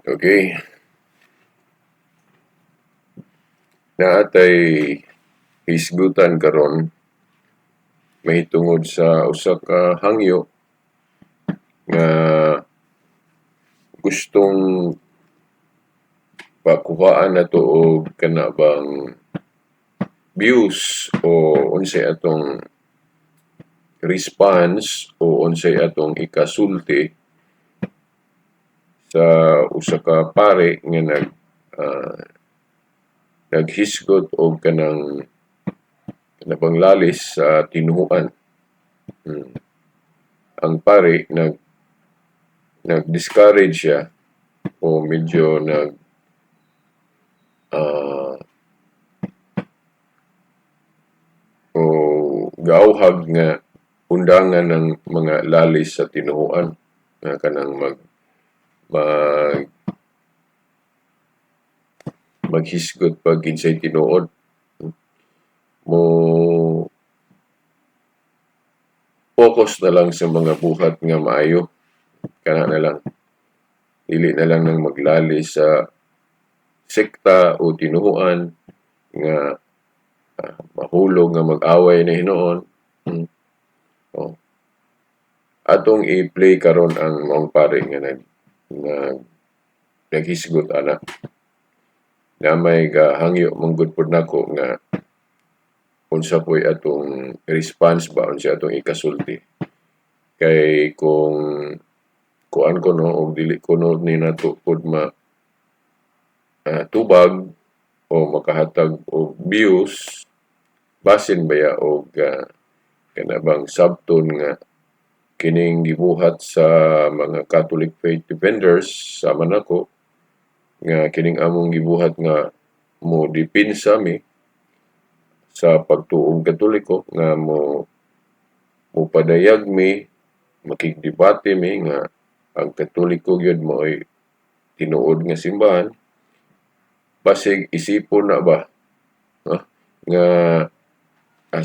Okay. Naatay hisgutan karon mahitungod sa usa ka hangyo nga gustong pakuhaan nato og kana bang views o unsay atong response o unsay atong ikasulti sa usa ka pare nga naghisgot og kanang panglalis sa tinuhuan. Ang pare nag-discourage siya o medyo o gauhag nga undangan ng mga lalis sa tinuhuan nga kanang maghisgot pag kinsay tinuod mo focus na lang sa mga buhat nga maayo kana na lang dili na lang nang maglali sa sekta o tinuhuan nga mahulog nga mag-away na hinoon. Atong i-play karon ang maong pare nga naghisgot ana na may hangyo manggod pod nako nga unsa po'y atong response ba unsa atong ikasulti kay kung kuan ko no og dili ko no ni nato pod tubag o makahatag og views basin baya og kana bang sabton nga kining gibuhat sa mga Catholic faith defenders sama nako nga kining among gibuhat nga mo dipinsa mi sa pagtuong Katoliko nga mo padayag mi makigdebate mi nga ang Katoliko gyud mo ay tinuod nga simbahan basig isipon na ba nga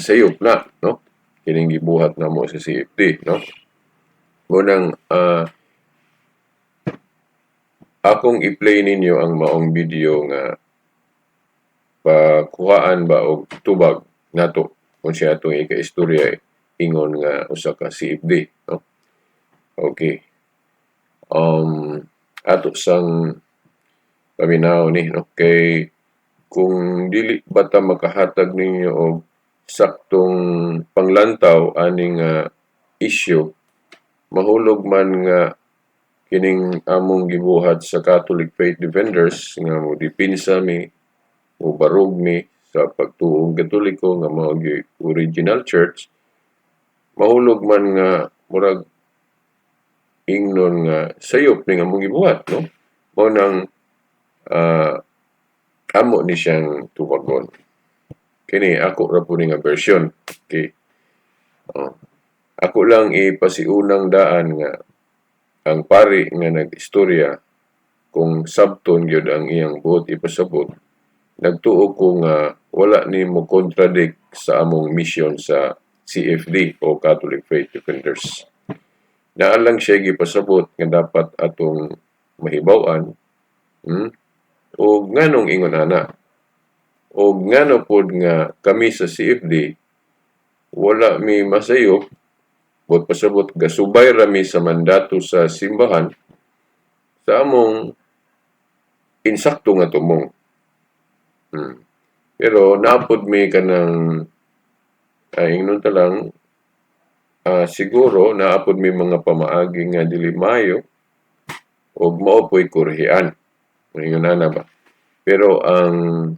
sayop na no kining gibuhat na mo sa CFD no munang akong i-play ninyo ang maong video nga pakuhaan ba og tubag nato kung siya atong ika-istorya ingon nga usa ka CFD no okay ato sang paminaw ni no kay kung dili bata makahatag ninyo og saktong panglantaw aning issue mahulog man nga kining among gibuhat sa Catholic faith defenders nga mo dipinsa mi o barog mi sa pagtuong Katoliko nga mao original church mahulog man nga murag ingnon nga sayop ning among gibuhat no mao nang amo ni siyang tubagon kini ako ra po nga version okay ako lang ipasiunang daan nga ang pari nga nag-istorya kung sabton gyud ang iyang buot ipasabot nagtuo ko nga wala ni mo contradict sa among mission sa CFD o Catholic Faith Defenders. Naalang siya gipasabot nga dapat atong mahibaw-an o nganong ingon ana o ngano pod nga kami sa CFD wala mi masayop bot pasabot gasubay rami sa mandato sa simbahan sa among insakto nga tumong. Pero naapod mi kanang ingnon ta lang siguro naapod mi mga pamaagi nga dili maayo og mao po'y kurhian. Ingon na ba? Pero ang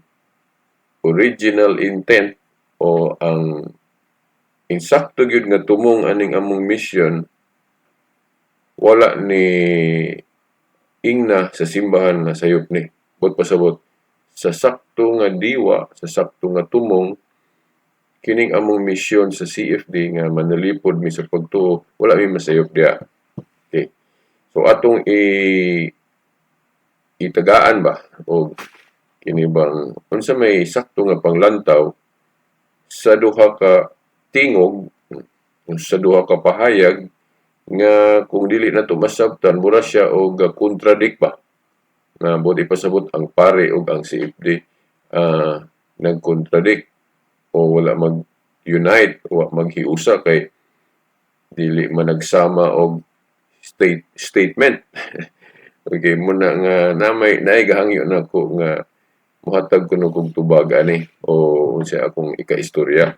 original intent o ang insakto gyud nga tumong aning among mission wala ni ingna sa simbahan na sayop ni bot pasabot sa sakto nga diwa sa sakto nga tumong kining among mission sa CFD nga manalipod mi sa pagtuo wala mi masayop diha okay so atong itagaan ba o kini bang unsa may sakto nga panglantaw sa duha ka tingog sa duha ka pahayag nga kung dili nato masabtan mura siya og contradict ba nga buti pasabot ang pare ug ang CFD nag-contradict o wala mag-unite o maghiusa kay dili man nagsama og statement. Okay, muna nga namay naigahangyo nako nga muhatag kuno kog tubag ani o unsa akong ikaistorya.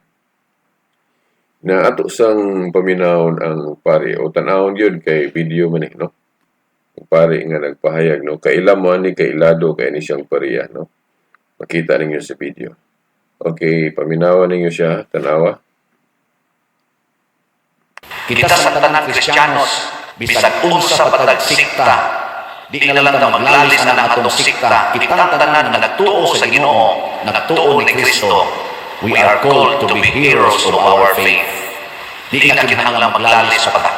Na ato sang paminawon ang pare o tan-awon gyud kay video man no. Ang pare nga nagpahayag no kaila mo ani kailado kay ni siyang pareya no. Makita ninyo sa video. Okay, paminawan ninyo siya, tanawa. Kita sa tanan Kristiyanos, bisag unsa patag sikta, di na lang ta maglalis na atong sikta, kitang tanan nga nagtuo sa Ginoo, nagtuo ni Kristo. We are called to be heroes of our faith. Di na kinahanglan maglalis pa ta.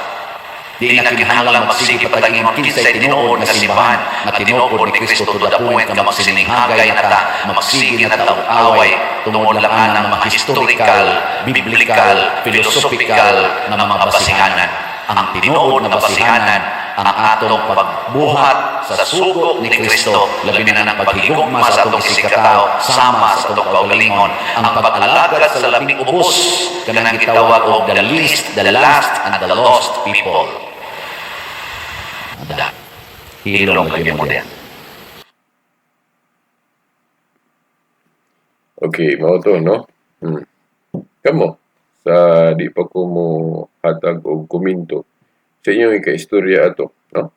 Di na kinahanglan magsige pa taging kinsay tinuod nga simbahan, nga tinuod ni Kristo to the point nga magsininghagay na ta, magsige na ta og away, tungod lang anang mga historical, biblical, philosophical na mga basihanan. Ang tinuod na basihanan ang atong pagbuhat sa sugo ni Kristo, labi na ng paghigugma sa atong sikataw, sama sa atong kaugalingon, ang pag-alagad sa labing ubos, kanang gitawag og the least, the last, and the lost people. Hilong lagi mo din. Okay, mao to no. Kamo sa di pa ko mo hatag og komento sa inyong ikaistorya ato, no?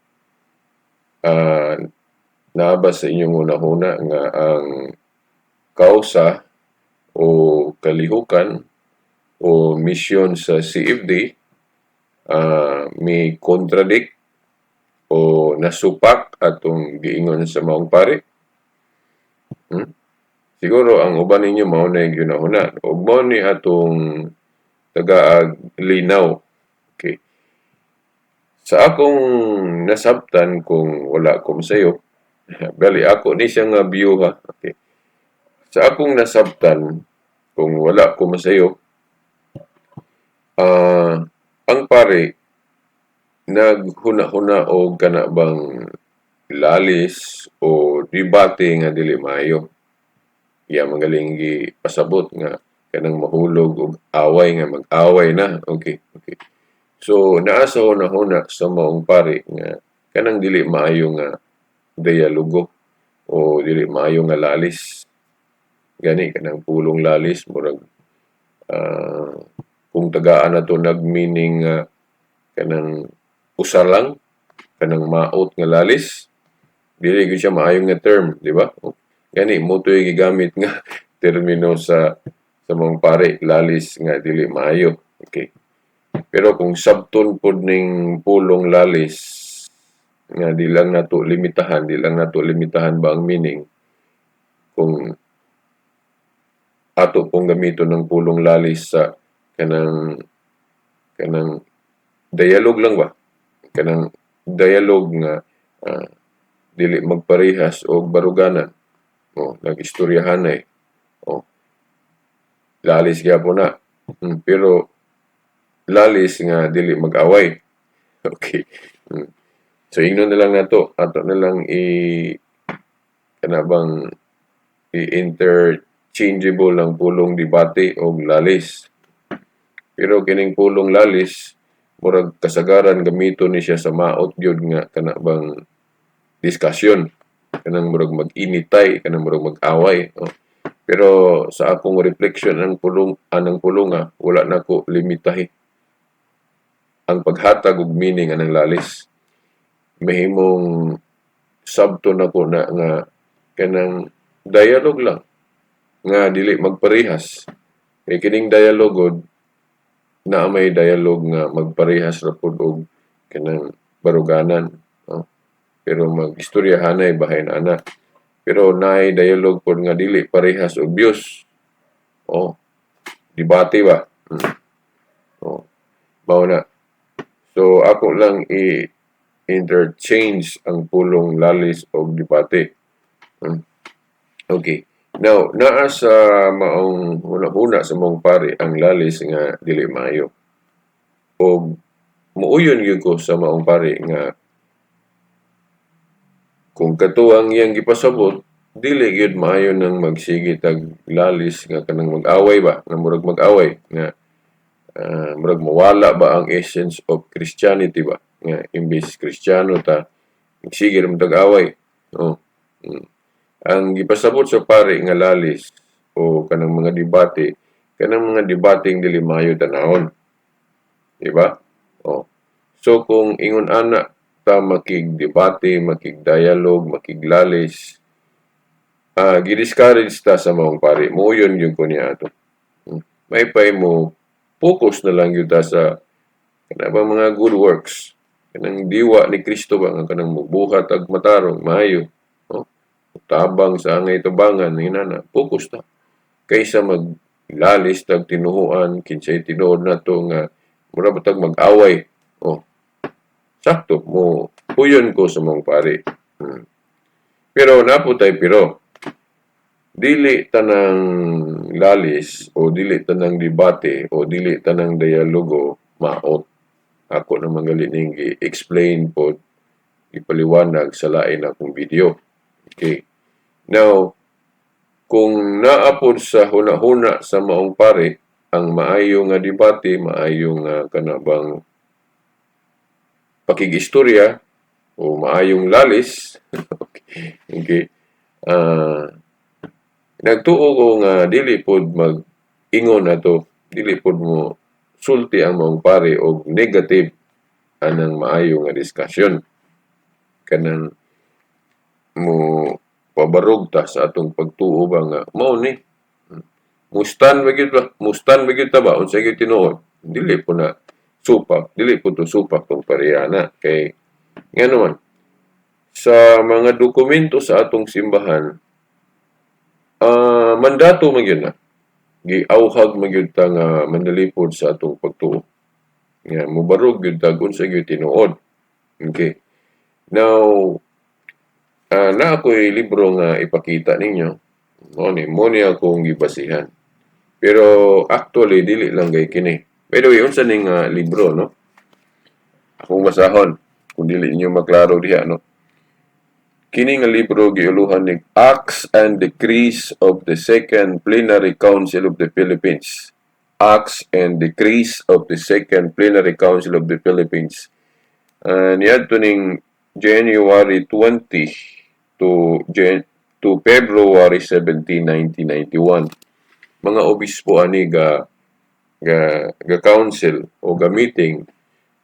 Naabas sa inyong una-una nga ang kausa o kalihukan o misyon sa CFD may contradict o nasupak atong giingon sa maong pare. Siguro ang uban ninyo mao na yung una-una. O mao ni atong taga-linaw. Okay. Sa akong nasabtan kung wala ko masayo, bali ako ni siya nga view ha. Okay. Sa akong nasabtan kung wala ko masayo, ang pare naghuna-huna og kana bang lalis o debate nga dili maayo. Iya magaling gi pasabot nga kanang mahulog og away nga mag-away na. Okay. So naa sa una-una sa maong pare nga kanang dili maayo nga dialogo o dili maayo nga lalis. Gani kanang pulong lalis murag kung tagaan na to nag-meaning kanang usa lang, kanang maot nga lalis, dili gyud siya maayo nga term, di ba? Gani mo to gigamit nga termino sa mong pare, lalis nga dili maayo. Okay. Pero kung sabton pod ning pulong lalis nga di lang nato limitahan ba ang meaning kung ato pong gamiton ng pulong lalis sa kanang dialogue lang ba? Kanang dialogue nga dili magparehas o baruganan. Nag-istoryahan na lalis gyapon na. Pero lalis nga dili mag-away. Okay. So ingnon na lang nato, ato na lang kanabang i-interchangeable ang pulong debate o lalis. Pero kining pulong lalis murag kasagaran gamiton ni siya sa maot gyud nga kanabang diskusyon, kanang murag mag-initay, kanang murag mag-away. Pero sa akong reflection anang pulong wala nako limitahi ang paghatag og meaning anang lalis. Mahimong sabto nako na nga kanang dialogue lang nga dili magparehas. Kay kining dialogue na may dialogue nga magparehas ra pud og kanang baruganan. Pero mag-istoryahanay bahay na ana. Pero naay dialogue pod nga dili parehas og Dios. Debate ba? Mao na. So ako lang i-interchange ang pulong lalis og debate. Okay. Now, naa sa maong una sa mong pare ang lalis nga dili maayo. O muuyon gyud ko sa maong pare nga kung katuwang iyang gipasabot, dili gyud maayo nang magsige tag lalis nga kanang mag-away ba, nga murag mag-away nga murag mawala ba ang essence of Christianity ba, nga imbis Kristiyano ta sige ra tag-away. Oh. Ang gipasabot sa pari nga lalis o kanang mga debate, kanang mga debating dili maayo tanahon. Di ba? Oh. So kung ingon ana ta makig-debate, makig-dialogue, makiglalis, gi-discourage ta sa maong pari. Muyon yung kunya ato. May pay mo, focus na lang yun ta sa kanang mga good works. Kanang diwa ni Kristo ba, nga kanang mubuhat ag matarong, maayo. No? Tabang sa angay tabangan, hinana, focus ta. Kaysa maglalis tag tinuhuan, kinsay tinuod na to nga, mura ba tag mag-away. Oh, sakto mo, puyon ko sa mong pari. Pero naputay pero, dili tanang lalis o dili tanang debate o dili tanang dialogo maot. Ako na magaling i-explain po, ipaliwanag sa lain akong video. Okay. Now, kung naapod sa huna-huna sa maong pari, ang maayo nga debate, maayo nga kanabang pakigistorya o maayong lalis. Okay. Nagtuo ko nga dili pod mag-ingon ato, dili pod mo sulti ang maong pare og negative anang maayo nga diskusyon. Kanang mo pabarog ta sa atong pagtuo ba nga mao ni mustan bagid ta ba unsa gyud tinuod, dili po na supak, dili po to supak tong parehana kay ngano man sa mga dokumento sa atong simbahan, mandato man yun na. Giauhag man yun ta nga mandalipod sa atong pagtuo. Nga, mubarog yun ta kung sa yun tinuod. Okay. Now, na ako'y libro nga ipakita ninyo. Mo ni akong gibasihan. Pero actually, dili lang gay kini. By the way, unsa ning libro, no? Akong basahon. Kung dili inyo maklaro diha, no? Kini nga libro giuluhan ni Acts and Decrees of the Second Plenary Council of the Philippines. Acts and Decrees of the Second Plenary Council of the Philippines. Niadto ning January 20 to February 17, 1991. Mga obispo ani ga council o ga meeting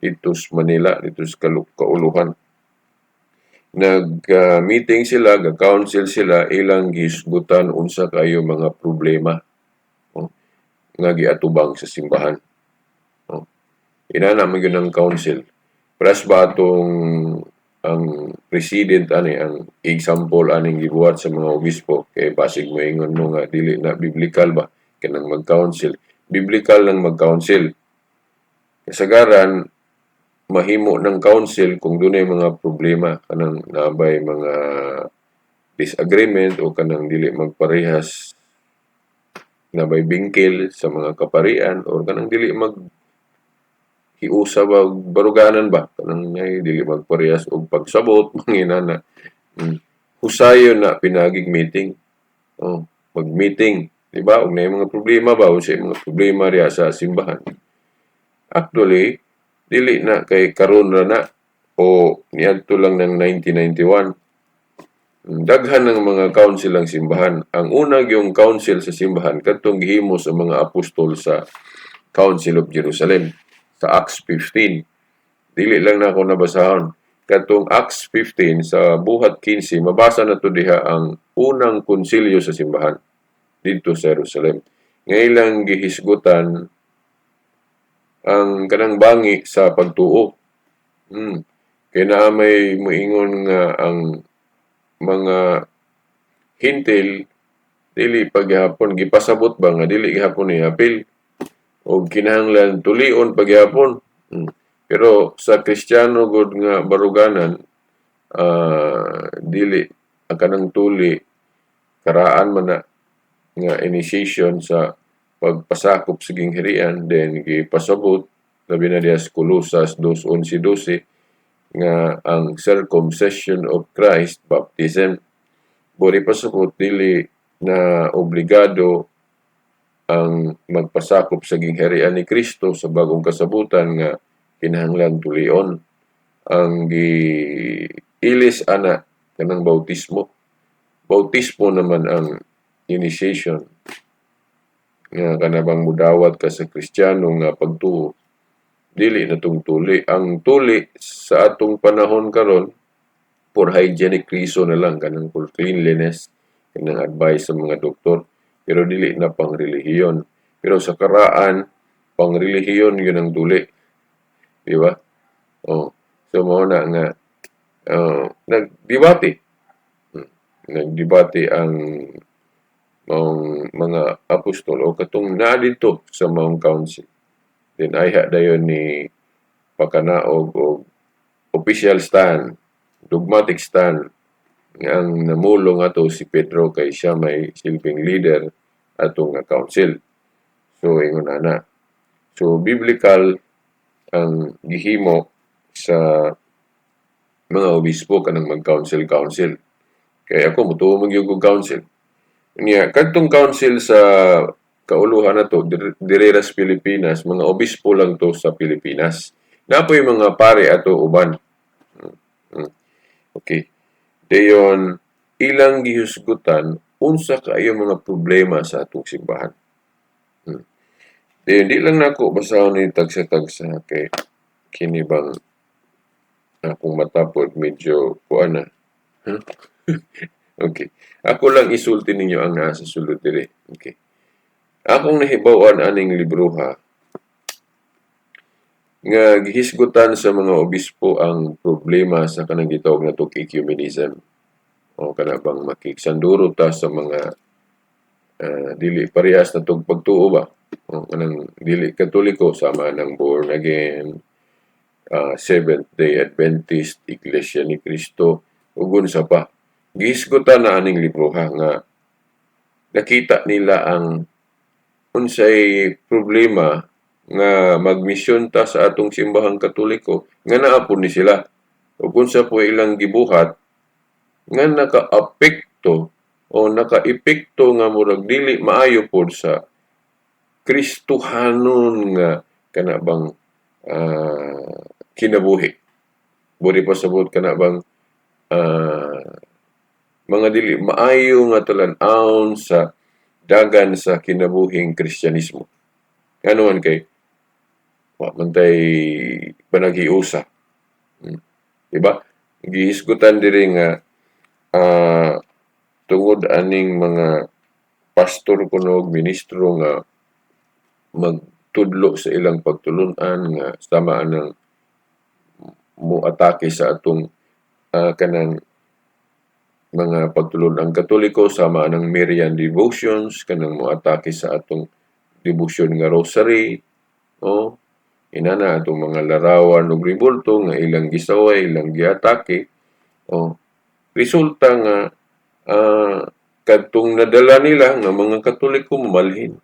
dito sa Manila, dito sa kauluhan. Nag-meeting sila, ga-council sila, ilang gisgutan unsa kayo mga problema nga giatubang sa simbahan. Inana man yun ang council. Pras ba atong ang president ani, ang example aning gibuhat sa mga obispo, kay basig moingon mo nga dili na biblical ba, kanang mag-council. Biblical lang mag-council. Kasagaran, mahimo ng council kung dunay mga problema kanang nabay mga disagreement o kanang dili magparehas nabay bingkil sa mga kaparian o kanang dili hiusa ba baruganan ba kanang dili magparehas og pagsabot manginana. Husayon na pinagig meeting. Mag-meeting, di ba? Og nay mga problema ba o sa mga problema riya sa simbahan. Actually, dili na kay karon ra na o niadto lang ng 1991. Daghan ng mga council ang simbahan. Ang unang yung council sa simbahan kadtong gihimo sa mga apostol sa Council of Jerusalem sa Acts 15. Dili lang na ako nabasahon. Kadtong Acts 15 sa buhat 15 mabasa na to diha ang unang konsilyo sa simbahan dito sa Jerusalem. Ngailang gihisgutan ang kanang bangi sa pagtuo. Kaya na may moingon nga ang mga hintil dili paghapon gipasabot ba nga dili gihapon iapil o kinahanglan tulion paghapon. Pero sa Kristiyano gud nga baruganan dili ang kanang tuli karaan man na nga initiation sa pagpasakop sa ginghirian, then gipasabot, labi na diya sa Colosas 2:11-12, nga ang circumcision of Christ, baptism, buri pasabot dili na obligado ang magpasakop sa gingharian ni Kristo sa bagong kasabutan nga kinahanglan tulion ang giilis ana kanang bautismo. Bautismo naman ang initiation nga kanabang mudawat ka sa Kristiyano nga pagtuo. Dili na tong tuli. Ang tuli sa atong panahon karon for hygienic reason na lang, kanang for cleanliness, kanang advice sa mga doktor, pero dili na pang relihiyon. Pero sa karaan, pang relihiyon yun ang tuli. Di ba? Oh. So, mao na nga, nagdebate. Nagdebate ang mga apostol o katong naa dito sa Mount Council. Then ayha dayon ni pakanaog o official stand, dogmatic stand ang namulong ato si Pedro kay siya may silbing leader atong council. So ingon ana. So biblical ang gihimo sa mga obispo kanang mag-council. Kaya ako mutuo magyud og council. Niya kadtong council sa kauluhan na to, dire sa Pilipinas, mga obispo lang to sa Pilipinas. Napoy mga pare ato uban. Okay. Dayon, ilang gihusgutan, unsa kaayo mga problema sa atong simbahan. Dayon, di lang nako basahon ni tagsa-tagsa kay kini bang akong matapod medyo kuan na. Okay. Ako lang isulti ninyo ang nasa sulod dire. Okay. Akong nahibawan aning libro nga gihisgutan sa mga obispo ang problema sa kanang gitawag na ecumenism. O kanabang makiksanduro ta sa mga dili parehas na tong pagtuo ba? O kanang dili katoliko sama ng born again, Seventh-day Adventist, Iglesia ni Cristo, ug unsa pa. Gihisgutan na aning libro nga nakita nila ang unsay problema nga magmisyon ta sa atong simbahang katoliko nga naapon ni sila ug unsa po ilang gibuhat nga nakaapekto o nakaepekto nga murag dili maayo pod sa Kristohanon nga kanabang kinabuhi. Buri pasabot kanabang mga dili maayo nga talan-awon sa dagan sa kinabuhing Kristyanismo. Ano man kay mantay panaghiusa. Diba? Gihisgutan diri nga tungod aning mga pastor kuno ministro nga magtudlo sa ilang pagtulunan nga sama nang muatake sa atong kanang mga pagtulunan katoliko sama ng Marian devotions kanang muatake sa atong devotion nga rosary inana atong mga larawan ug ribulto nga ilang gisaway ilang giatake resulta nga kadtong nadala nila nga mga katoliko mamalhin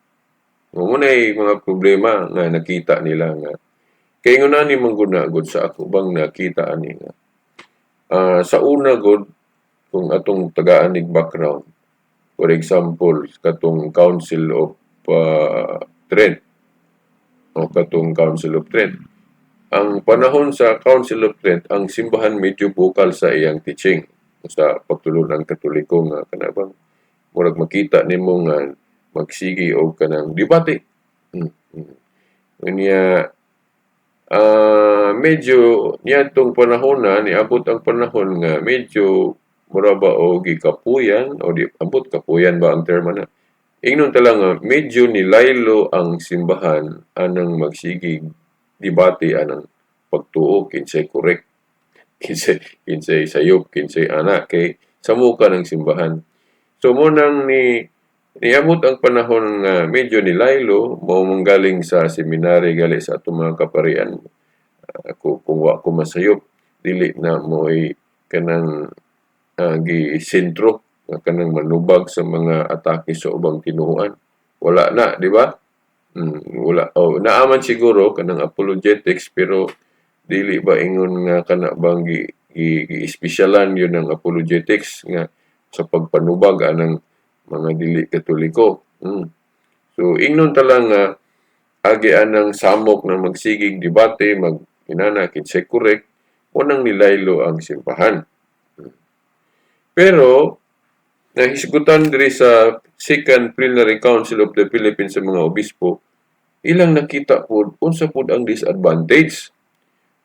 munay mga problema nga nakita nila nga kay nguna ni manggunagod sa ako bang nakita ani nga sa una god kung atong tagaan-ig background. For example, katong Council of Trent o katong Council of Trent. Ang panahon sa Council of Trent, ang simbahan medyo bukal sa iyang teaching sa pagtulunan katoliko nga kanabang murag makita nimo nga magsigi og kanang debate. Unya medyo niadtong panahon na niabot ang panahon nga medyo mura ba o gikapuyan o di ambot kapuyan ba ang termo na ingnon ta lang medyo nilaylo ang simbahan anang magsigig debate anang pagtuo kinsay correct kinsay sayop kinsay ana kay samuka ng simbahan so mo nang niabot ang panahon nga medyo nilaylo mao manggaling sa seminary gali sa atong mga kaparian ako kung wa ko masayop dili na mo'y kanang gisentro nga kanang manubag sa mga atake sa ubang tinuoan. Wala na, di ba? Wala. Naaman siguro kanang apologetics pero dili ba ingon nga kana bang gi-espisyalan yun ng apologetics nga sa pagpanubag anang mga dili katoliko. So ingnon ta lang nga agi anang samok na magsigig debate, inana kinsay correct, unang nilaylo ang simbahan. Pero nahisgutan diri sa Second Plenary Council of the Philippines sa mga obispo, ilang nakita pod unsa pod ang disadvantage.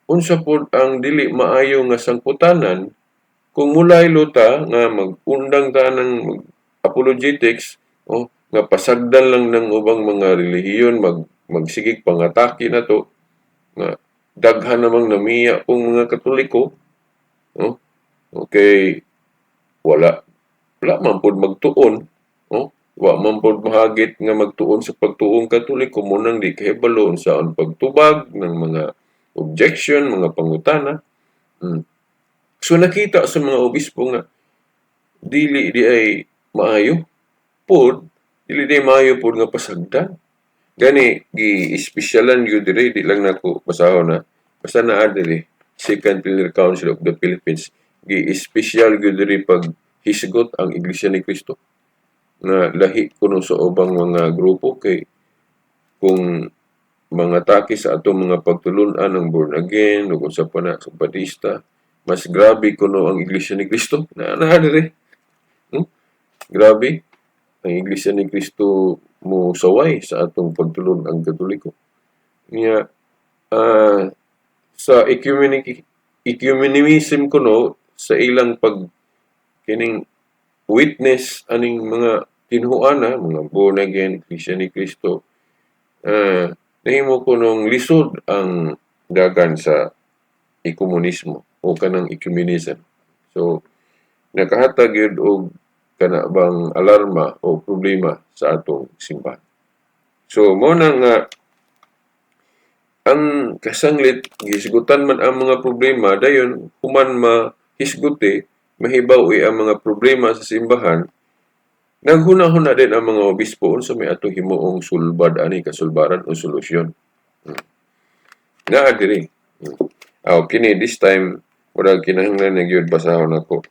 Unsa pod ang dili maayo nga sangputanan kung mulaylo ta nga magundang ta ng apologetics nga pasagdan lang ng ubang mga relihiyon magsigig pangatake na to nga daghan namang namiya pong mga Katoliko, no? Okay, wala man pod magtuon, no? Wa man pod mahagit nga magtuon sa pagtuong Katoliko mo nang di kahibalo sa pagtubag ng mga objection, mga pangutana. So nakita sa mga obispo nga dili di ay maayo pod, dili di maayo pod nga pasagdan. Gani gi-espesyalan gyud diri, di lang nako basahon na basta naa diri Second Plenary Council of the Philippines, gi-espesyal gyud diri pag hisgot ang Iglesia ni Cristo na lahi kuno sa ubang mga grupo kay kung mga atake sa atong mga pagtulun-an ng born again o kung sa pana sa Batista, mas grabe kuno ang Iglesia ni Cristo na diri. Grabe ang Iglesia ni Cristo mo saway sa atong pagtulon ang Katoliko. Niya sa ecumenism kuno sa ilang pag kining witness aning mga tinhuana, mga born again Iglesia ni Cristo, nahimo kunong lisod ang dagan sa ekumenismo o kanang ecumenism. So nakahatag yun og kana bang alarma o problema sa atong simbahan. So mo na nga ang kasanglit gisgutan man ang mga problema dayon human mahisguti mahibaw-i ang mga problema sa simbahan, naghuna-huna din ang mga obispo unsa may atong himuong sulbad ani kasulbaran o solusyon. Naa diri. Kini this time murag kinahanglan na gyud basahon ako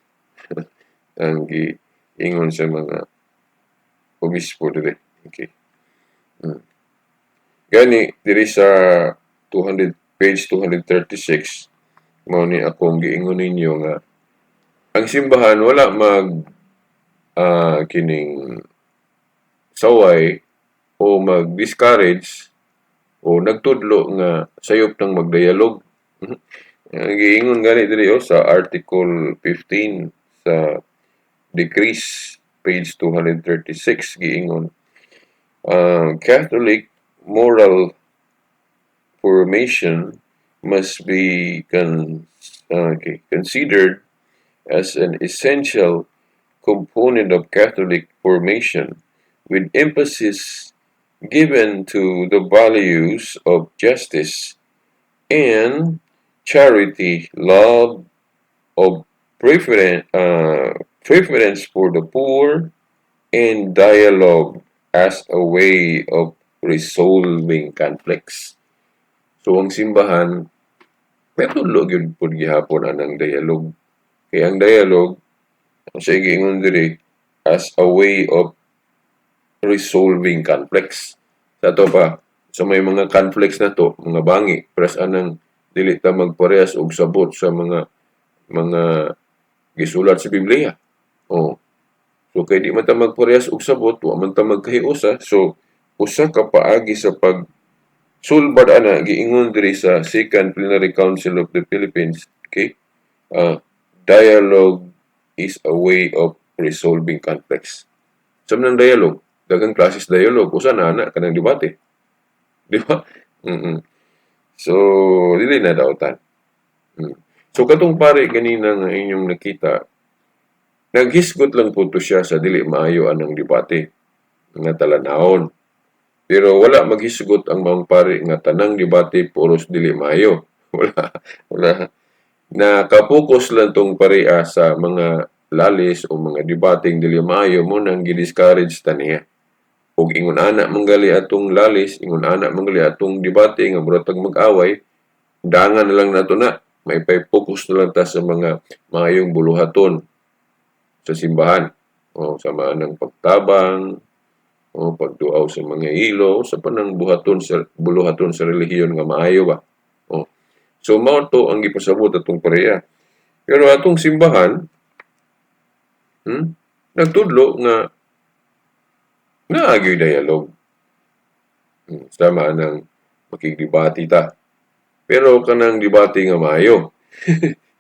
ang giingon sa mga obispo diri. Okay. Gani diri sa page 236 mao ni akong giingon ninyo nga ang simbahan wala kining saway o mag-discourage o nagtudlo nga sayop nang magdialog. Giingon gani diri sa Article 15 sa Decrees page 236 giingon Catholic moral formation must be considered as an essential component of Catholic formation, with emphasis given to the values of justice and charity, love of preference for the poor, and dialogue as a way of resolving conflicts. So ang simbahan metudlo gyud pud gihapon anang dialogue. Kaya ang dialogue sa giingon diri as a way of resolving conflicts. Sa to pa sa may mga conflicts na to, mga bangi, pres anang dili ta magparehas og sabot sa mga gisulat sa Biblia. So kay di man ta magparehas og sabot, wa man ta magkahiusa. So usa ka paagi sa sulbad ana giingon diri sa Second Plenary Council of the Philippines, okay? Dialogue is a way of resolving conflicts. Sa man dialogue, daghang klases dialogue, usa na ana kanang debate. Di ba? So dili na daotan. So katong pare ganina nga inyong nakita, naghisgot lang po to siya sa dili maayo anang debate nga talanahon. Pero wala maghisgot ang mga pare nga tanang debate puros dili maayo. Wala. Nakapokus lang tong pareha sa mga lalis o mga debating dili maayo mo nang gi-discourage ta niya. Og ingon ana manggali atong lalis, ingon ana manggali atong debate nga muratag mag-away, dangan na lang nato na. May focus na lang ta sa mga mayong buluhaton sa simbahan. O sama ng pagtabang, o pagduaw sa mga ilo, sa panang buluhaton sa relihiyon nga maayo ba. O. So mao to ang gipasabot atong pareha. Pero atong simbahan, nagtudlo nga naagyo'y dialogue. Sama ng makigdebate ta. Pero kanang debate nga maayo.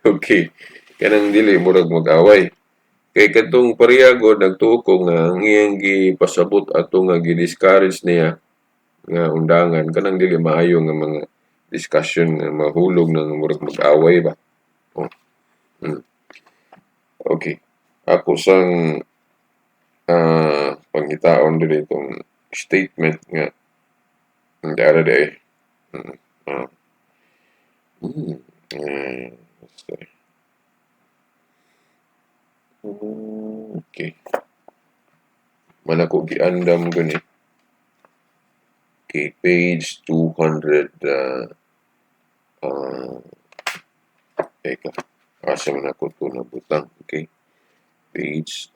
Okay. Kanang dili murag mag-away. Kay katong parehagod nagtuo ko nga ang iyang gipasabot ato nga gi-discourage niya nga undangan kanang dili maayo nga mga discussion nga mahulog ng murag mag-away ba. Oh. Okay. Ako sang pangitaon dili itong statement nga the other day. Okay. Mana ko giandam gani. Okay, page 200 teka. Asa man ako ito nabutang. Okay. Page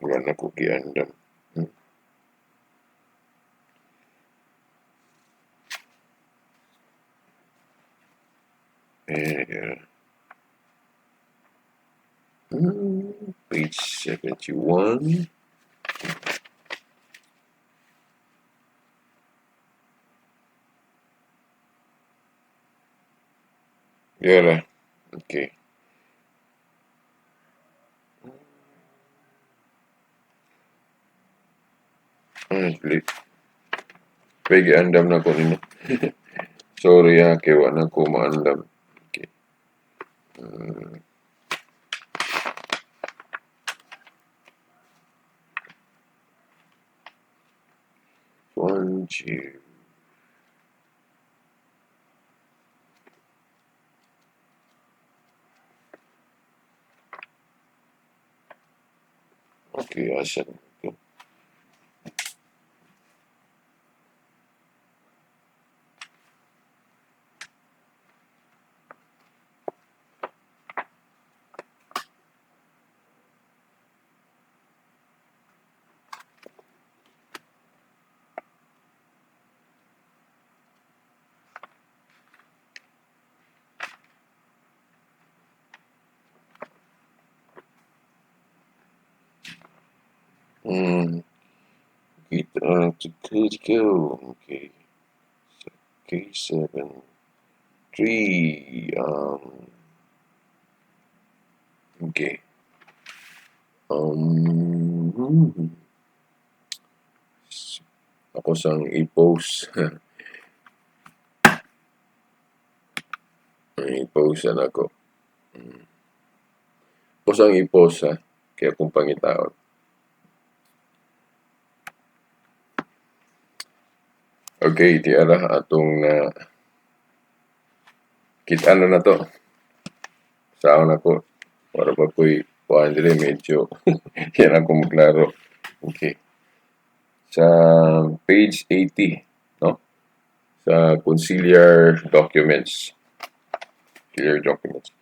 wala na ko giandam. Page 71. Yala. Okay. Honestly, pwede andam na ko nino. Sorry kay wala ko maandam. Okay. 1, 2. Okay, asa na ito. Could go. Okay. So, K7. 3. Okay. Ako sang i-post. I-post na ako. Ako sang i-post kaya kung pangitaon. Okay, tiara atong kitano na to. Saan ako. Para pa ko'y kuhaan dili medyo yan ako maglaro. Okay. Sa page 80, no? Sa conciliar documents. Conciliar documents.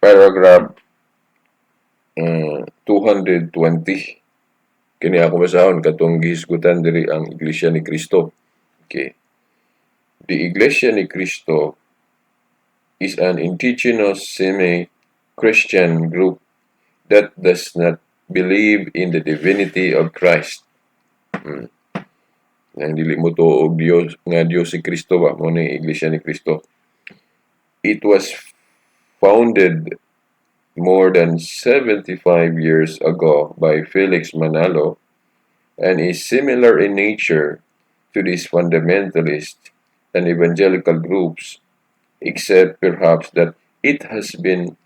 Paragraph 220. Kini ako masahon katong gihisgutan diri ang Iglesia ni Cristo. Okay. The Iglesia ni Cristo is an indigenous semi-Christian group that does not believe in the divinity of Christ. Nang dili mo to og Dios nga Dios si Cristo ba mo ni Iglesia ni Cristo. It was founded more than 75 years ago by Felix Manalo and is similar in nature to these fundamentalist and evangelical groups, except perhaps that it has been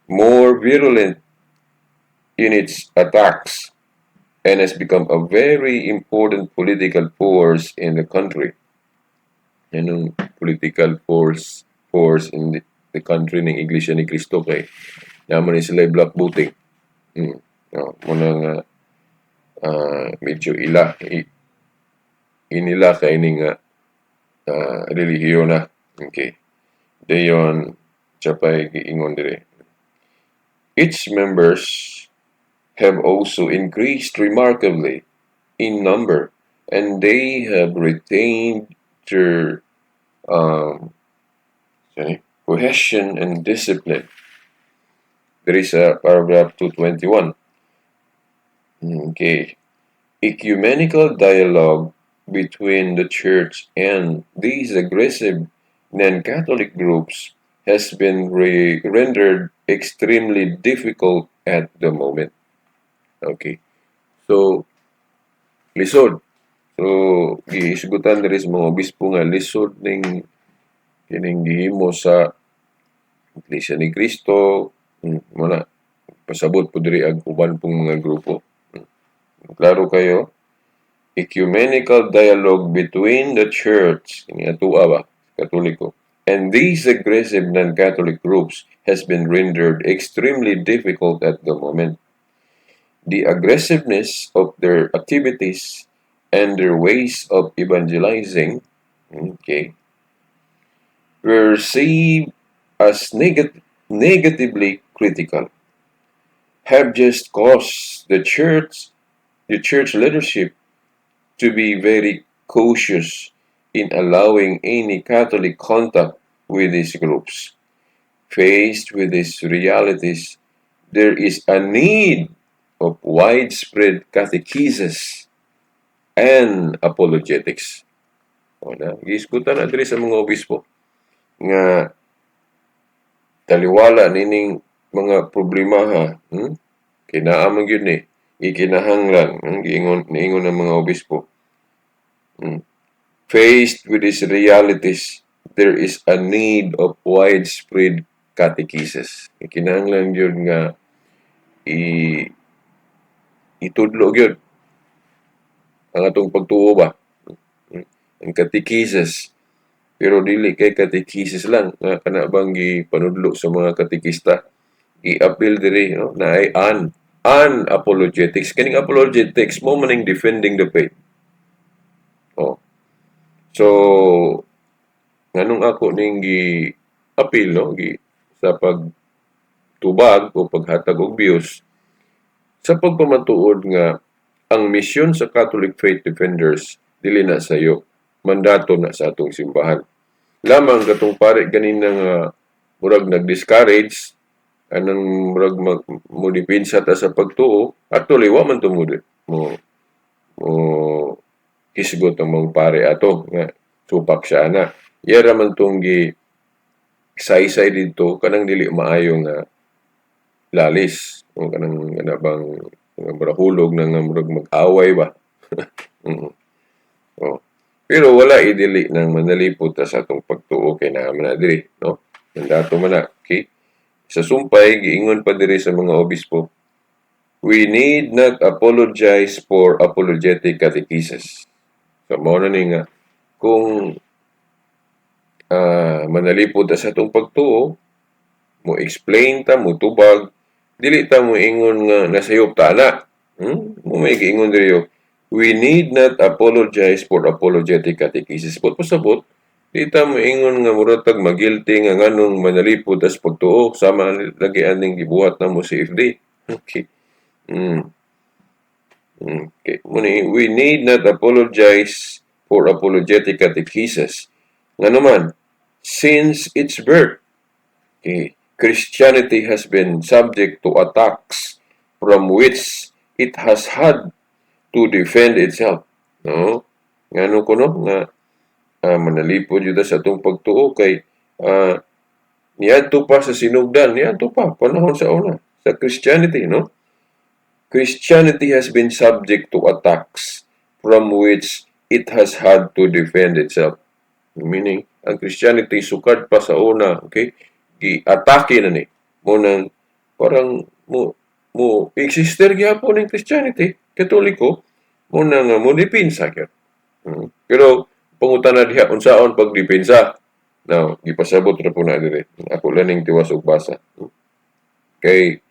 more virulent in its attacks and has become a very important political force in the country. Anong political force in the country ng Iglesia ni Cristo kay naman ni sila black voting. Muna nga medyo inila kay ini nga relihiyon na. Okay. Dayon sapay giingon dire. Its members have also increased remarkably in number, and they have retained their cohesion and discipline. There is a paragraph 221. Okay. Ecumenical dialogue between the church and these aggressive non-Catholic groups has been rendered extremely difficult at the moment. Okay. So, lisod. So, giisgutan diri sa mga obispo nga lisod ning kining gihimo sa Iglesia ni Cristo. Muna, pasabot po diri ang uban pong mga grupo. Klaro kayo, ecumenical dialogue between the church, ini atua ba, Katoliko, and these aggressive non-Catholic groups has been rendered extremely difficult at the moment. The aggressiveness of their activities and their ways of evangelizing, were seen as negatively critical, have just caused the church leadership to be very cautious in allowing any Catholic contact with these groups. Faced with these realities, there is a need of widespread catechesis and apologetics. Giskutan na diri sa mga obispo nga taliwala nining mga problema ha. Kinaamang yun ikinahanglan niingon ng mga obispo. Faced with these realities, there is a need of widespread catechesis. Ikinahanglan yun nga itudlo yun ang atong pagtuo ba. Ang catechesis. Pero dili kay catechesis lang nga kana bang gipanudlo sa mga katekista. I-appeal diri na ay apologetics. Kining apologetics mo maning defending the faith. So nganong ako ning gi-appeal sa pagtubag o paghatag og views sa pagpamatuod nga ang misyon sa Catholic Faith Defenders dili na sayo, mandato na sa atong simbahan. Lamang katong pare ganina nga murag nag-discourage anang murag mo dipinsa ta sa pagtuo at tuloy wa man tumud mo hisgot ang mga pare ato nga supak siya na. Yara man tong saysay dito kanang dili maayo nga lalis o kanang bang marahulog na nga murag mag-away ba. Pero wala idili nang manalipod ta sa atong pagtuo kay naman na diri, no? Mandato man na, okay? Sa sumpay, giingon pa diri sa mga obispo, we need not apologize for apologetic catechesis. So, mao na ni nga, kung manalipod ta sa atong pagtuo, mo explain ta, mo tubag, dili ta mo ingon nga nasayop ta na. Mo may giingon diri we need not apologize for apologetic catechesis. But pasabot, di ta mo ingon nga muratag magilty nga nganong manalipod as pagtuo sama lagi aning gibuhat na mo si FD. Okay. Okay. We need not apologize for apologetic catechesis. Nga naman, since its birth, Christianity has been subject to attacks from which it has had to defend itself. No? Ngano ko no nga manalipod yun sa itong pagtuo kay niadto pa sa sinugdan, niadto pa panahon sa una sa Christianity, no? Christianity has been subject to attacks from which it has had to defend itself. Meaning, ang Christianity sukad pa sa una, okay? Gi-atake na ni. Munang parang mo exister gyapon ng Christianity, Katoliko, munang mo dipinsa gyud. Pero pangutan na diha unsaon pagdipinsa. Now, gipasabot ra po na diri. Ako lang ning tiwas og basa. Kay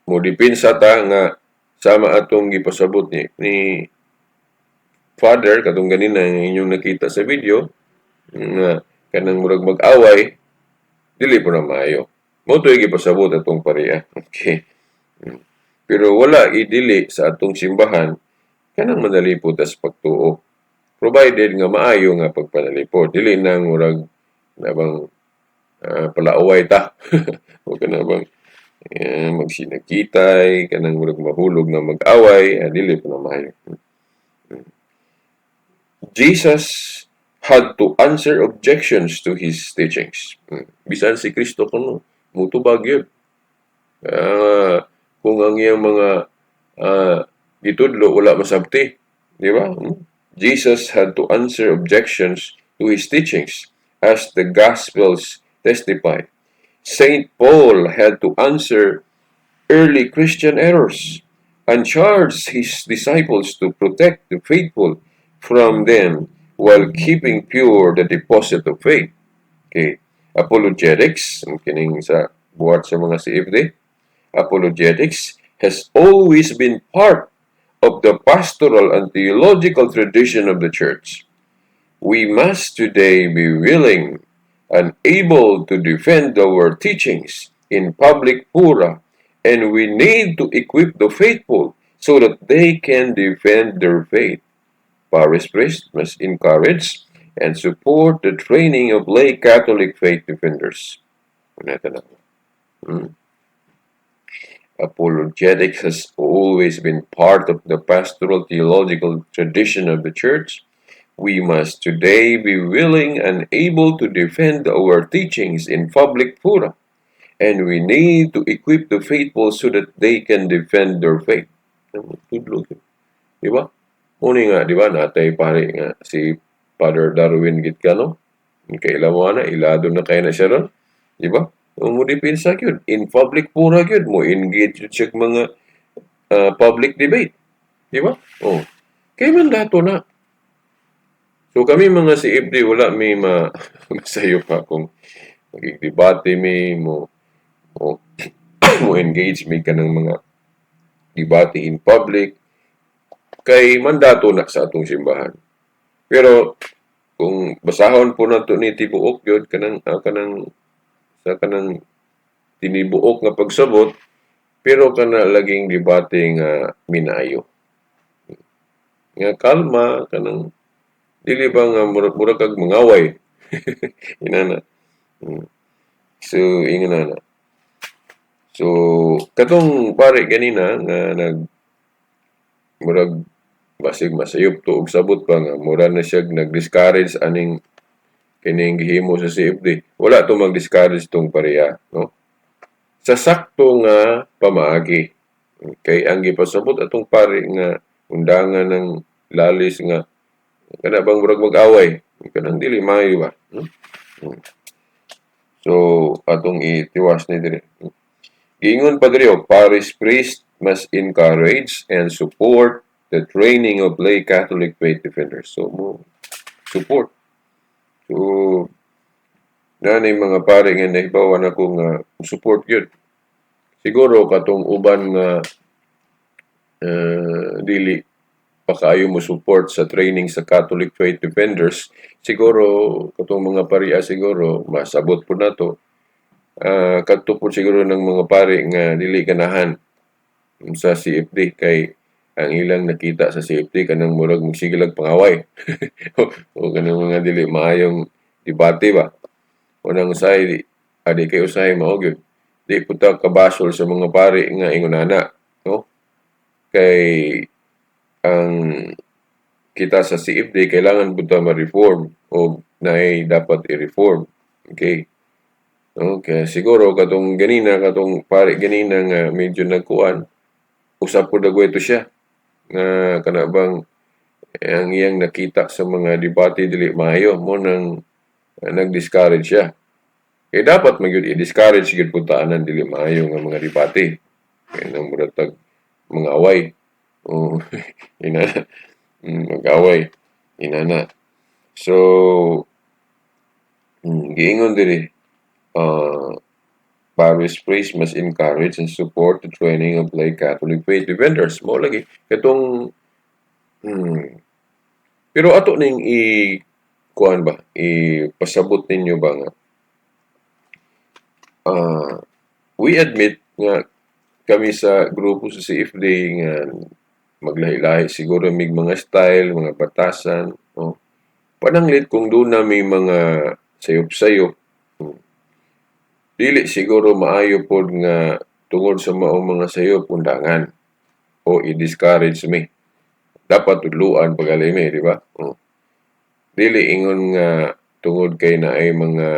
mo dipinsa ta nga sama atong gipasabot ni Father katong ganina nga inyong nakita sa video nga kanang murag mag-away dili po na maayo. Mo to gipasabot atong pareha. Okay. Pero wala idili sa atong simbahan kanang manalipod as pagtuo. Provided nga maayo nga pagpanalipod. Dili nang murag na bang palaaway ta. O kana bang magsinagkitay, kanang murag mahulog na mag-away, dili po na maayo. Jesus had to answer objections to his teachings. Bisan si Kristo kuno mutubag yun. Kung ang iyang mga gitudlo wala masabti, di ba? Jesus had to answer objections to his teachings as the Gospels testify. Saint Paul had to answer early Christian errors and charged his disciples to protect the faithful from them while keeping pure the deposit of faith. Okay. Apologetics, ang kining sa buhat sa mga CFD, apologetics has always been part of the pastoral and theological tradition of the church. We must today be willing and able to defend our teachings in public fora, and we need to equip the faithful so that they can defend their faith. Parish priests must encourage and support the training of lay Catholic faith defenders. Apologetics has always been part of the pastoral theological tradition of the church. We must today be willing and able to defend our teachings in public fora, and we need to equip the faithful so that they can defend their faith. Di ba? Muni nga, di ba, natay pare nga si Father Darwin Gitcano. Kailan mo na, ilado na kayo na siya ron. Di ba? Mo dipinsa yun. In public fora yun. Mo engage yun siya mga public debate. Di ba? Oh. Kaya man dato na. So kami mga CFD, wala may masayo pa kung magigdebate may mo engage may ka ng mga debate in public. Kay mandato na sa atong simbahan. Pero kung basahon po nato ni tibuok yun kanang tinibuok nga pagsabot, pero kana laging debate nga minayo. Nga kalma kanang dili ba nga murag kag mangaway. Inana. So ingana na. So katong pare ganina nga murag basig masayop to og sabot pa nga mura na siya nag-discourage aning kining gihimo sa CFD. Wala to mag-discourage tong pareha, no? Sa sakto nga pamaagi. Kay ang gipasabot atong pare nga undangan ng lalis nga kana bang murag mag-away, kanang dili maayo ba? So atong itiwas ni dire. Giingon pa diri parish priest must encourage and support the training of lay Catholic faith defenders. So, support. So, nanay mga pare nga nahibawan ako nga support yun. Siguro katong uban nga dili pa kayo mo support sa training sa Catholic faith defenders, siguro katong mga paria siguro masabot po na to. Kadto po siguro ng mga pare nga dili ganahan sa CFD kay ang ilang nakita sa CFD kanang murag magsigilag pangaway o kanang mga dili maayong debate ba o nang usay adi kay usay mao gyud di puta kabasol sa mga pare nga ingonana, no? Kay ang kita sa CFD kailangan buta ma-reform o naay dapat i-reform. Okay. Okay, siguro katong pare ganina nga medyo nagkuan usap po dagway to siya nga kana bang ang iyang nakita sa mga debate dili maayo mo nang nag-discourage siya. Kaya dapat magyud i-discourage gyud puntaan dili maayo nga mga debate. Kaya nang muratag mga away. O inana mag-away inana. So giingon diri parish priest must encourage and support the training of lay Catholic faith defenders. Mo lagi katong pero ato ning kuan ba ipasabot ninyo ba nga we admit nga kami sa grupo sa CFD nga maglahi-lahi siguro mig mga style, mga batasan, no? Pananglit kung doon na may mga sayop-sayop, dili siguro maayo pod nga tungod sa maong mga sayop undangan o i-discourage me. Dapat tudluan pagalimi, di ba? Dili ingon nga tungod kay na ay mga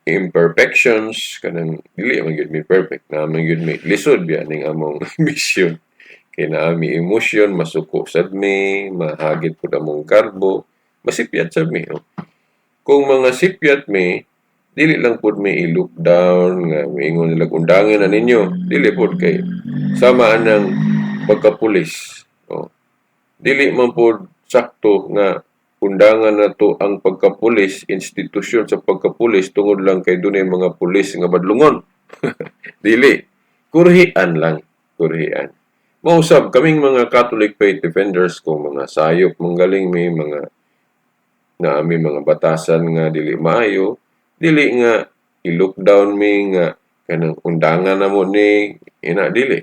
imperfections kanang dili man gyud mi perfect na man gyud mi lisod biya ning among mission kay naa mi emotion masuko sad mi mahagit pud among karbo masipyat sad mi kung mga sipyat mi dili lang pud mi i-look down nga miingon nila undangan na ninyo dili pud kay sama anang pagkapulis dili man pud sakto nga undangan na to ang pagkapulis, institusyon sa pagkapulis tungod lang kay dunay mga pulis nga badlungon. Dili. Kurhian lang. Kurhian. Mausab, kaming mga Catholic faith defenders kung mga sayop, manggaling may mga na aming mga batasan nga dili maayo, dili nga i-look down mi nga kanang undangan na mo ni ina dili.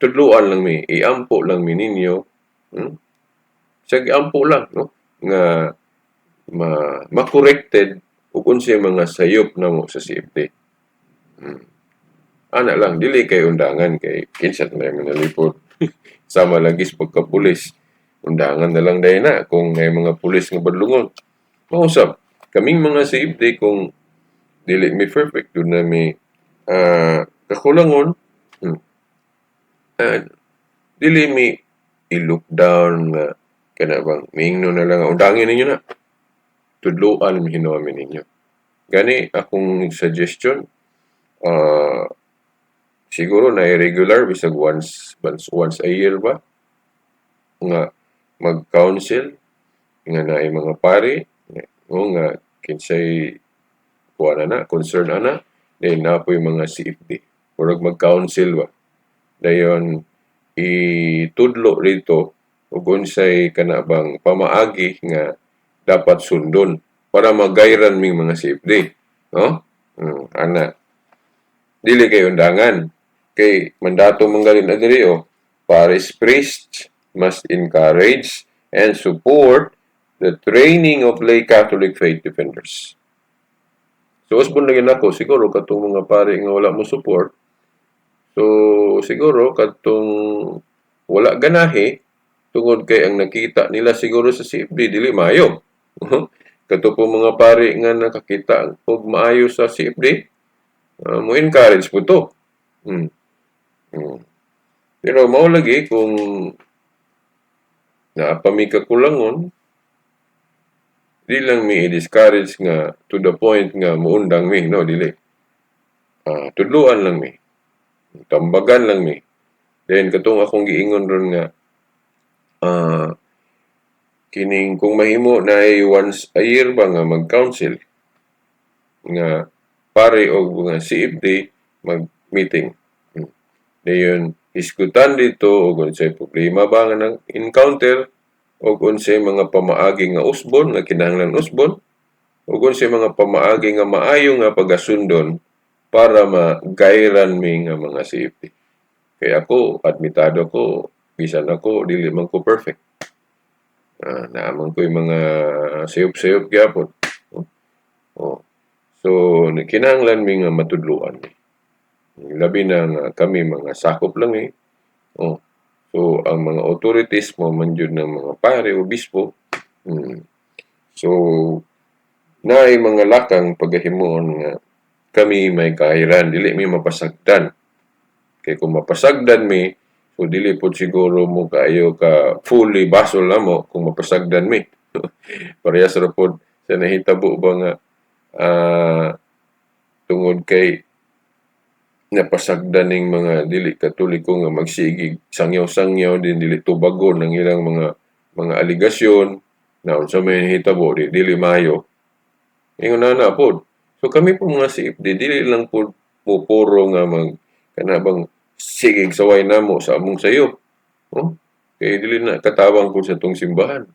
Tudluan lang mi, iampo lang mi ninyo. Siya ampo lang, no? Nga ma-corrected ug unsay mga sayop na mo sa CFD. Ana lang, dili kay undangan kay kinsa na manalipod. Sama lagi sa pagkapulis. Undangan na lang dahil na kung may mga pulis nga badlungon. Mausap, kaming mga CFD kung dili mi perfect, doon na mi kakulangon, dili mi i-look down nga kana bang miingno na lang undangin ninyo na tudloan mi hinawami ninyo gani akong suggestion siguro na irregular bisag once a year ba nga mag-council nga naay mga pari nga kinsay kuha na concern ana then napoy mga CFD murag mag-council ba dayon itudlo rito ug unsay kana bang pamaagi nga dapat sundon para magayran ming mga CFD, no? Ana. Dili kay undangan kay mandato manggalin adiri parish priests must encourage and support the training of lay Catholic faith defenders. So usbon lagi nako siguro katong mga pari nga wala mo support. So siguro katong wala ganahi tungod kay ang nakita nila siguro sa CFD dili maayo. Kato po mga pari nga nakakita og maayo sa CFD, mo encourage po to. Pero mao lagi kung naapami kakulangon, di lang mi i-discourage nga to the point nga muundang mi, no, dili. Tudluan lang mi. Tambagan lang mi. Then katong akong giingon ron nga kining kung mahimo na once a year ba nga mag-council nga pare o mga CFD mag-meeting. Dayon iskutan dito o unsay problema ba nga nang encounter o unsay mga pamaagi nga usbon nga kinahanglan usbon o unsay mga pamaagi nga maayo nga pagasundon para magayran mi nga mga CFD. Kaya ako admitado ko bisan ako dili man ko perfect. Naaman ko yung mga sayop-sayop gyapon. So kinahanglan mi nga matudluan mi. Labi na nga kami mga sakop lang So ang mga authorities mo man jud ng mga pare o bispo. So naay mga lakang pagahimuon nga kami may kahiran dili mi mapasagdan. Kay kung mapasagdan mi so dili po siguro mo kayo ka fully basol na mo kung mapasagdan mi. Parehas ra pod sa nahitabo ba nga tungod kay napasagdan ning mga dili katoliko nga magsigig sangyaw-sangyaw din dili tubagon ng ilang mga aligasyon na unsa may nahitabo dili mayo. Ingon na pod So kami po mga CFD, dili lang po puro nga kanabang sigig saway namo sa among sayop. No? Kaya dili na katawang ko sa tong simbahan.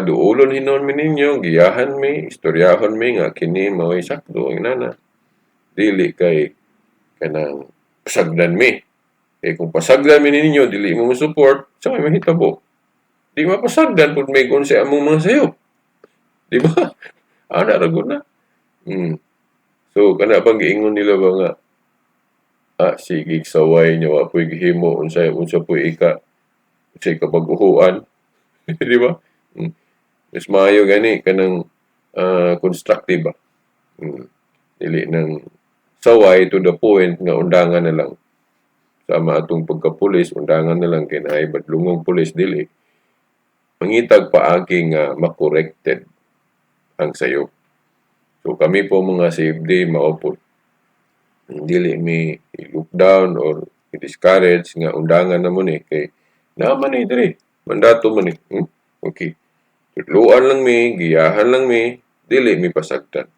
Duulon hinon mi ninyo, giyahan mi, istoryahon mi nga kini mao'y sakdo ang nana. Dili kay kanang pasagdan mi. Eh kung pasagdan mi ninyo, dili mo support, sa may mahitabo. Di mapasagdan pud may gun sa among mga sayop. Di ba? Ana ra gud na. So kana bang giingon nila ba nga sige saway niya wa po'y gihimo unsa po'y unsay kapag-uhuan. Di ba? Mas maayo gani kanang constructive ba. Dili nang saway to the point nga undangan na lang. Sama atong pagka-pulis, undangan na lang kay naay badlungong pulis dili. Mangitag paagi nga makorrekted ang sayop. So kami po mga CFD maupod. Dili mi i-look down or i-discourage nga undangan na mo ni kay naman ni diri. Mandato man ni. Okay. Tutluan lang mi, giyahan lang mi, dili mi pasagdan.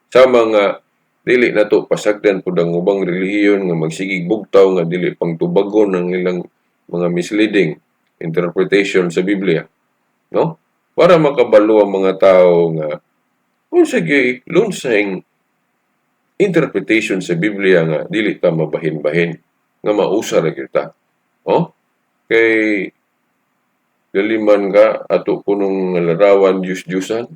Sa mga dili na to pasagdan pud ang ubang relihiyon nga magsigig bugtaw nga dili pang tubagon ang ilang mga misleading interpretation sa Biblia. No? Para makabalo ang mga tao nga unsa gyud lunsayng interpretation sa Biblia nga dili ta mabahin-bahin nga mausa ra gyud ta. Oh? Kay galiman ka ato punong larawan Diyos-Diyosan.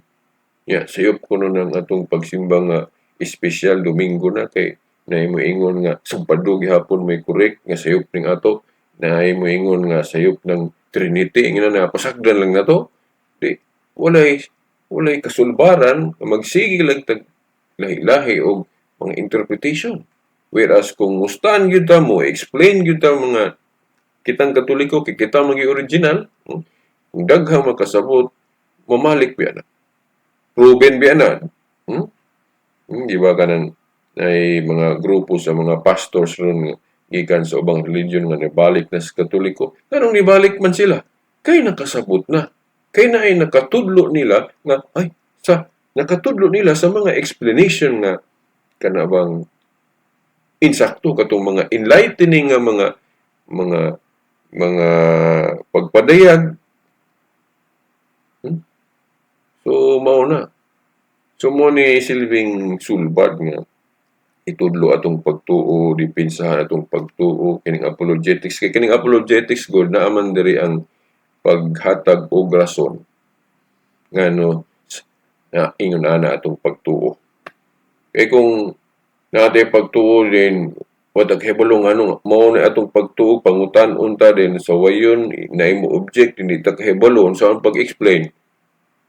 Sayop kuno ng atong pagsimba nga espesyal Domingo na kay naay mo ingon nga Sabado gihapon may correct nga sayop ning ato. Naay mo ingon nga sayop ng Trinity nga napasagdan lang nato. Di walay kasulbaran nga magsige lang tag lahi-lahi og mga interpretation. Whereas kung mustaan gyud ta mo explain gyud ta mga kitang Katoliko kay kita magi original, kung daghang makasabot mamalik biya na. Proven biya na. Di ba kanang ay mga grupo sa mga pastors ron gikan sa ubang religion nga nibalik na sa Katoliko. Kanang nibalik man sila, kay nakasabot na. Kay na ay nakatudlo nila nga nakatudlo nila sa mga explanation nga kanabang insakto katong mga enlightening nga mga pagpadayag. So mao na. So mo ni silbing sulbad nga itudlo atong pagtuo, dipinsahan atong pagtuo kining apologetics. Kay kining apologetics god naa man diri ang paghatag og rason ngano na ingon ana atong pagtuo. Kay kung natay pagtuo din watag hebalo ngano mao na atong pagtuo pangutan-on ta din sa wayon na imo object hindi ta kahibalo sa pag-explain.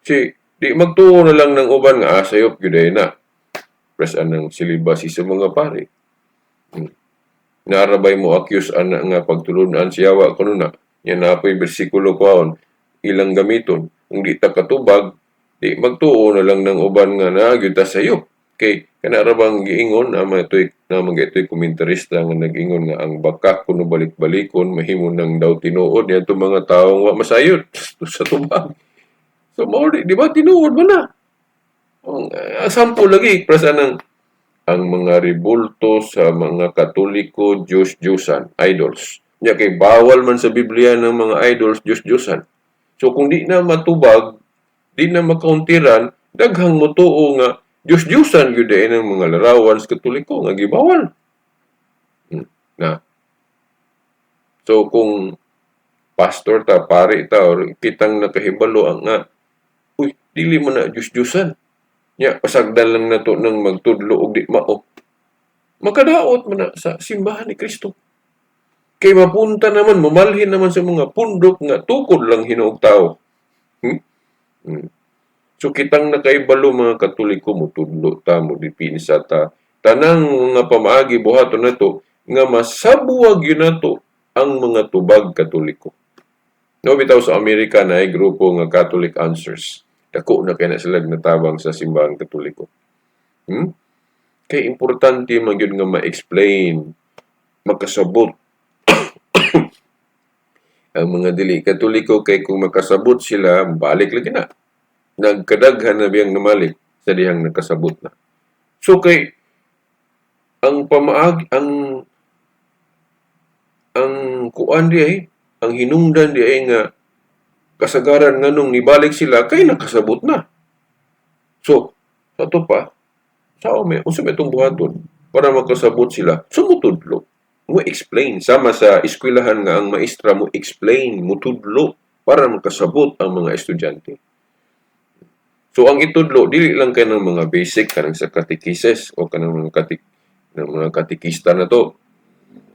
Si di magtuo na lang ng uban nga sayop gyud na. Press anang silibasi sa mga pare. Narabay mo accuse ana nga pagtulunan siyawa kuno na. Yan na po'y bersikulo kwaon ilang gamiton. Kung di ta katubag, di magtuo na lang ng uban nga nagyud ta sayop. Kay kanarabang giingon naman ito'y komentarista nga nag-ingon nga ang baka kuno balik-balikon mahimo nang daw tinuod niya itong mga taong wa masayod sa tubag. So mao di ba tinuod mo na. Sample lagi prasan ang mga rebulto sa mga Katoliko Diyos-Diyosan, idols. Nya kay bawal man sa Biblia ng mga idols Diyos-Diyosan. So kung di na matubag, di na makauntiran, daghang motuo nga Diyos-Diyosan gyud ng mga larawan sa Katoliko nga gibawal. Na. So kung pastor ta, pare ta, or kitang nakahibalo ang nga, dili man na Diyos-Diyosan. Nya pasagdan lang nato nang magtudlo og di mao. Makadaot man na sa simbahan ni Kristo. Kay mapunta naman, mamalhin naman sa mga pundok nga tukod lang hinuog tao. So kitang nakaibalo mga Katoliko mo tudlo ta mo dipinsa ta. Tanang nga pamaagi buhaton nato nga masabuwag yun nato ang mga tubag Katoliko. No bitaw sa Amerika na ay grupo nga Catholic Answers. Dako na kay na sila natabang sa simbahan Katoliko. Kay importante man gyud nga ma-explain, makasabot ang mga dili Katoliko kay kung makasabot sila, balik lagi na. Nagkadaghan na biyang namalik sa dihang nakasabot na. So kay ang pamaag ang kuan di ay ang hinungdan di ay nga kasagaran nganong nibalik sila kay nakasabot na. So sa to pa sao may unsa may itong buhaton para makasabot sila sumutudlo mo explain sama sa eskwelahan nga ang maestra mo explain mo tudlo para makasabot ang mga estudyante. So ang itudlo dili lang kay ng mga basic kanang sa catechesis o kanang mga katikista na to.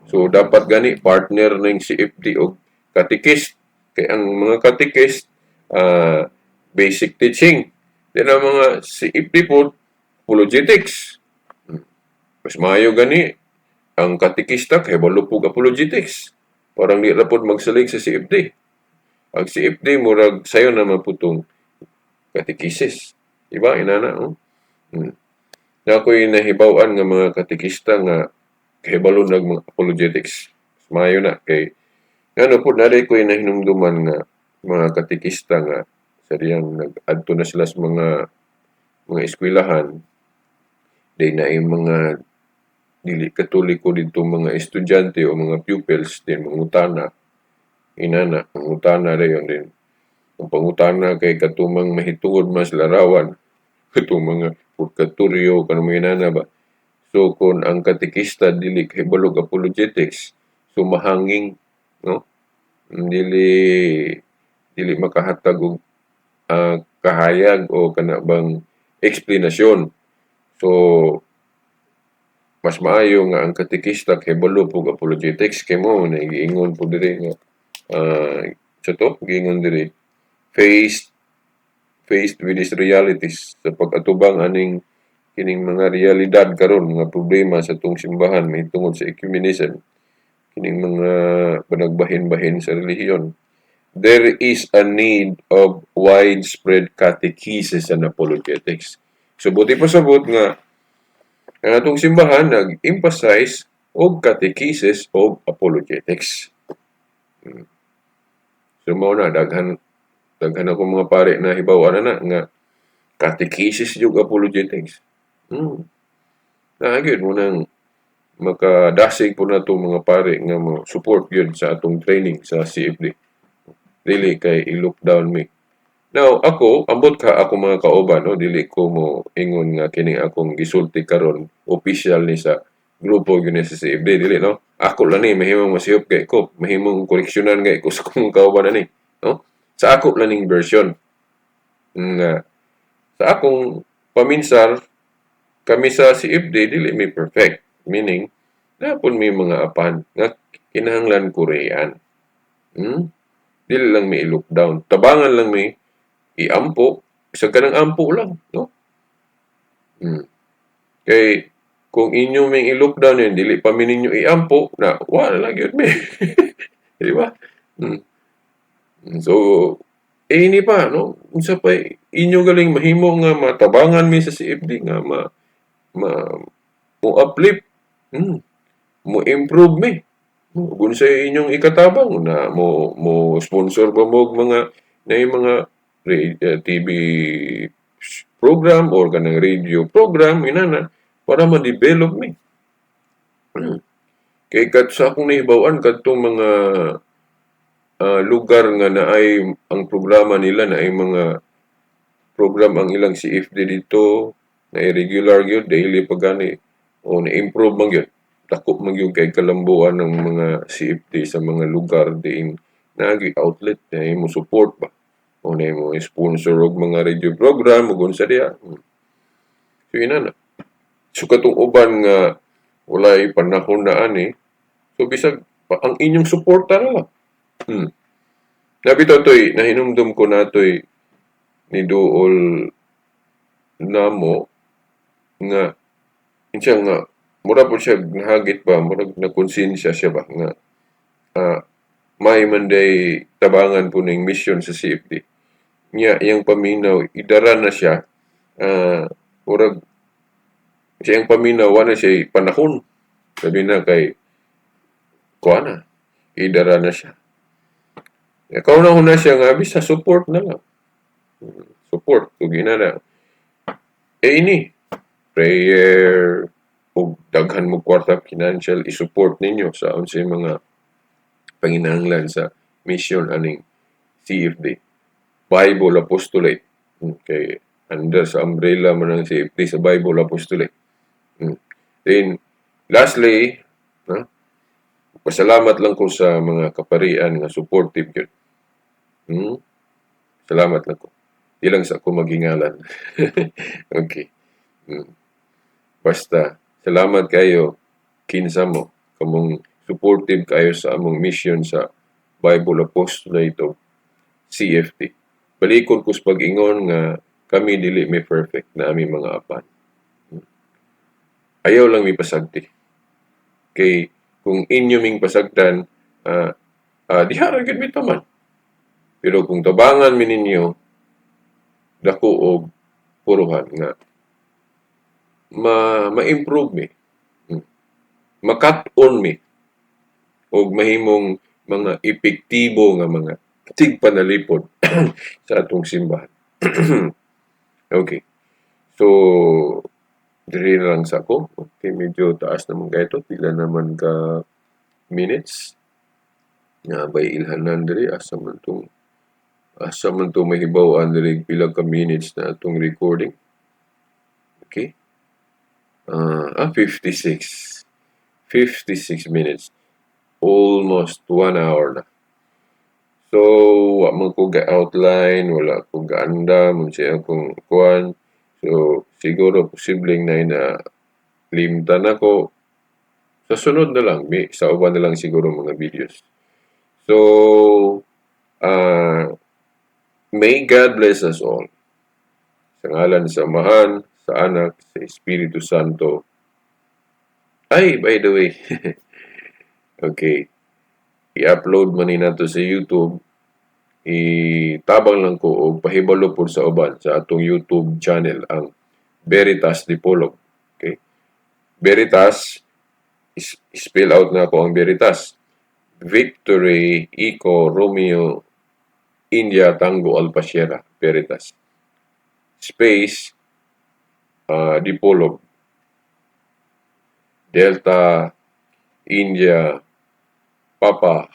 So dapat gani partner ning CFD o catechist kay ang mga catechist basic teaching. Then ang mga CFD po apologetics. Mas maayo gani ang katikista kay balupog apologetics. Parang di rapod magsalig sa CFD. Ang CFD murag sayo na maputong katekisis. Diba? Inana, no? Na ako'y nahibawan nga mga katikista nga kahibalo nag mga apologetics. Mas maayo na kay ano po na ko'y nahinumduman nga mga katikista nga sa diyang nag-adto na sila sa mga eskwelahan day na ay mga dili katoliko dito mga estudyante o mga pupils din mangutana inana mangutana dayon din ang pangutana kay katumang mahitungod mas larawan katong mga purgatorio kanang mga inana ba so kung ang katekista dili kay balog apologetics so mahanging no dili makahatag og kahayag o kana bang eksplanasyon so mas maayo nga ang katekista kay balo pug apologetics kay mo nagiingon po diri nga sa to giingon diri faced with these realities sa pag-atubang aning kining mga realidad karon mga problema sa tong simbahan may tungod sa ecumenism kining mga panagbahin-bahin sa relihiyon there is a need of widespread catechesis and apologetics so buti pasabot nga ang atong simbahan nag-emphasize og catechesis o apologetics. So mao na daghan ako mga pare na hibaw-an na nga catechesis ug apologetics. Gyud mo nang makadasig po na itong mga pare nga mo support yun sa atong training sa CFD. Dili kay i-look down me. Now, ako, ambot ka ako mga kauban, no? Dili ko mo ingon nga kini akong gisulti karon official ni sa grupo yun sa CFD, dili, no? Ako lang ni, mahimong masihop kay ko, mahimong koreksyonan kay ko sa kong kauban na ni, no? Sa ako lang ning version. Nga, sa akong paminsar, kami sa CFD, dili may perfect. Meaning, napon may mga apan nga kinahanglan Korean. Dili lang may i-look down. Tabangan lang may iampo, isa ka ng ampo lang, no? Kay, kung inyo may i-look down yun, dili pa ninyo iampo, na, wala lang yun, may. Di ba? So, ini pa, no? Unsa pa, inyo galing mahimo nga matabangan mi sa CFD nga mo uplift, mo improve mi. Kung sa inyong ikatabang na mo sponsor ba mo mga TV program or kanang radio program inana para ma-develop mi. Kay kat sa akong nahibawan kadtong mga lugar nga naay ang programa nila naay mga program ang ilang CFD dito naay regular gyud daily pagani o na-improve man gyud dako man gyud kay kalambuan ng mga CFD sa mga lugar diin nagi outlet na mo support ba o na mo sponsor og mga radio program ug unsa diha so inana so katong uban nga walay panahon na ani so bisag ang inyong suporta na lang nabito toy nahinumdum ko natoy ni duol namo nga insya nga mura po siya nahagit ba mura nakonsensya siya ba nga may manday tabangan po ng mission sa CFD niya iyang paminaw idara na siya murag siya iyang paminaw wala siya panahon sabi na kay kuha na idara na siya ikaw na siya nga bisa support na lang support kung ginana ini prayer, o daghan mo kwarta financial, i-support ninyo sa unsay mga panginahanglan sa mission aning CFD. Bible Apostolate. Okay. Under sa umbrella man ng CFD sa Bible Apostolate. Then, lastly, pasalamat lang ko sa mga kaparian nga supportive yun. Salamat lang ko. Di lang sa ako maghingalan. Okay. Basta, salamat kayo, kinsa mo, kamong supportive kayo sa among mission sa Bible Apostolate of CFD. Balikon ko sa pag-ingon nga kami dili may perfect na aming mga apan. Ayaw lang may pasagti. Kay kung inyo ming pasagdan, diha ra gid mi taman. Pero kung tabangan mi ninyo, dako og puruhan nga ma-improve mi. Makat-on mi og mahimong mga epektibo nga mga tigpanalipod sa atong simbahan. Okay. So, diri na lang sa ako. Okay, medyo taas naman kayo ito. Pila naman ka minutes. Nga bay ilhanan diri. Asa man to mahibawan diri pila ka minutes na atong recording. Okay. 56. 56 minutes. Almost 1 hour na. So, wa man ko ga-outline, wala ko gaanda, mun siya akong kuan. So, siguro posibleng na limtan ako. Sa sunod na lang, sa uban na lang siguro mga videos. So, may God bless us all. Sa ngalan sa Amahan, sa Anak, sa Espiritu Santo. Ay, by the way, okay, i-upload man ni nato sa YouTube. Itabang lang ko o pahibalo po sa uban sa atong YouTube channel ang Veritas Dipolog. Okay? Veritas, spell out na po ang Veritas. Victory, Eco, Romeo, India, Tango, Alpha Sierra, Veritas. Space, Dipolog. Delta, India, Papa,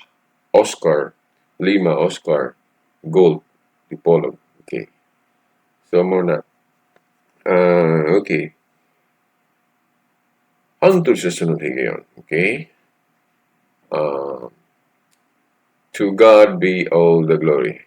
Oscar, Lima, Oscar, Gold, Dipolog. Okay. So, muna. Okay. Hangtod sa sunod higayon. Okay? To God be all the glory.